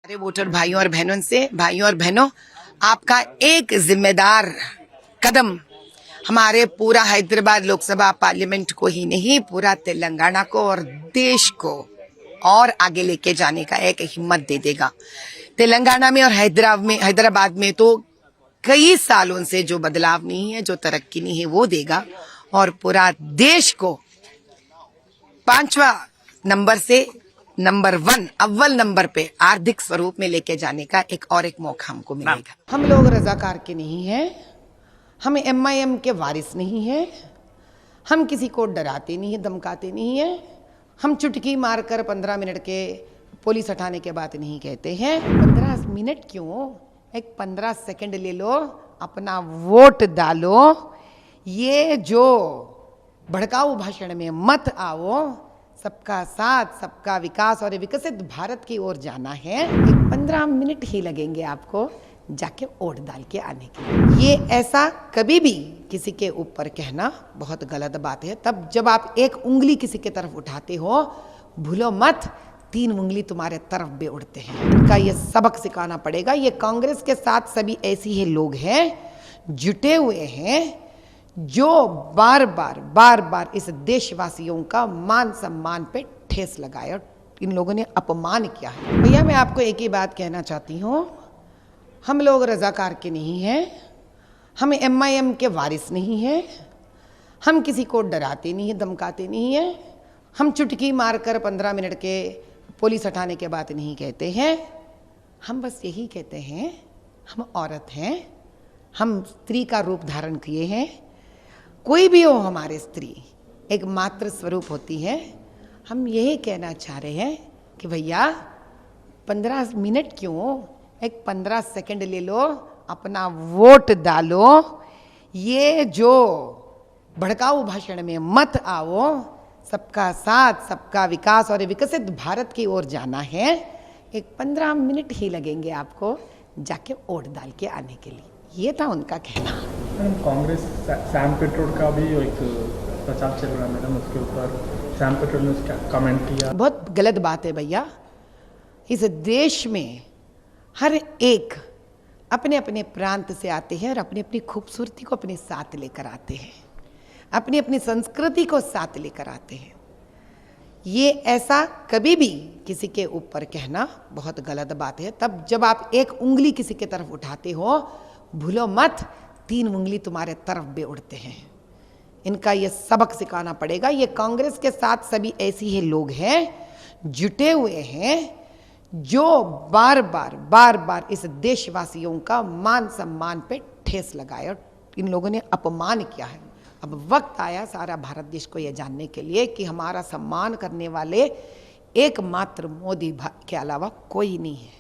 सारे वोटर भाइयों और बहनों, आपका एक जिम्मेदार कदम हमारे पूरा हैदराबाद लोकसभा पार्लियामेंट को ही नहीं, पूरा तेलंगाना को और देश को और आगे लेके जाने का एक हिम्मत दे देगा। तेलंगाना में और हैदराबाद में तो कई सालों से जो बदलाव नहीं है, जो तरक्की नहीं है, वो देगा और पूरा देश को 5वां नंबर से नंबर 1 अव्वल नंबर पे आर्थिक स्वरूप में लेके जाने का एक मौका हमको मिलेगा। हम लोग रजाकार के नहीं हैं, हम MIM के वारिस नहीं हैं, हम किसी को डराते नहीं है, धमकाते नहीं है, हम चुटकी मारकर 15 मिनट के पुलिस हटाने के बात नहीं कहते हैं। 15 मिनट क्यों, एक 15 सेकंड ले लो, अपना वोट डालो। ये जो भड़काऊ भाषण में मत आओ। सबका साथ, सबका विकास और विकसित भारत की ओर जाना है। एक 15 मिनट ही लगेंगे आपको जाके वोट डाल के आने के। ये ऐसा कभी भी किसी के ऊपर कहना बहुत गलत बात है। तब जब आप एक उंगली किसी के तरफ उठाते हो, भूलो मत 3 उंगली तुम्हारे तरफ भी उड़ते हैं। इनका ये सबक सिखाना पड़ेगा। ये कांग्रेस के साथ सभी ऐसे ही लोग हैं, जुटे हुए हैं, जो बार बार इस देशवासियों का मान सम्मान पे ठेस लगाया। इन लोगों ने अपमान किया है। भैया, मैं आपको एक ही बात कहना चाहती हूँ, हम लोग रजाकार के नहीं हैं, हम MIM के वारिस नहीं हैं, हम किसी को डराते नहीं है, धमकाते नहीं है, हम चुटकी मारकर 15 मिनट के पुलिस हटाने के बात नहीं कहते हैं। हम बस यही कहते हैं, हम औरत हैं, हम स्त्री का रूप धारण किए हैं। कोई भी हो, हमारे स्त्री एक मातृ स्वरूप होती है। हम यही कहना चाह रहे हैं कि भैया 15 मिनट क्यों, एक 15 सेकंड ले लो, अपना वोट डालो। ये जो भड़काऊ भाषण में मत आओ। सबका साथ, सबका विकास और विकसित भारत की ओर जाना है। एक 15 मिनट ही लगेंगे आपको जाके वोट डाल के आने के लिए। ये था उनका कहना। कांग्रेस सैम पिट्रोडा का भी एक प्रचार चल रहा है मैडम, उसके ऊपर सैम पिट्रोडा ने क्या कमेंट किया? बहुत गलत बात है भैया। इस देश में हर एक अपने अपने प्रांत से आते हैं और अपनी अपनी खूबसूरती को अपने साथ लेकर आते हैं, अपनी अपनी संस्कृति को साथ लेकर आते हैं। ये ऐसा कभी भी किसी के ऊपर कहना बहुत गलत बात है। तब जब आप एक उंगली किसी के तरफ उठाते हो, भूलो मत 3 उंगली तुम्हारे तरफ भी उड़ते हैं। इनका ये सबक सिखाना पड़ेगा। ये कांग्रेस के साथ सभी ऐसे ही लोग हैं, जुटे हुए हैं, जो बार बार इस देशवासियों का मान सम्मान पे ठेस लगाया। इन लोगों ने अपमान किया है। अब वक्त आया सारा भारत देश को यह जानने के लिए कि हमारा सम्मान करने वाले एकमात्र मोदी के अलावा कोई नहीं है।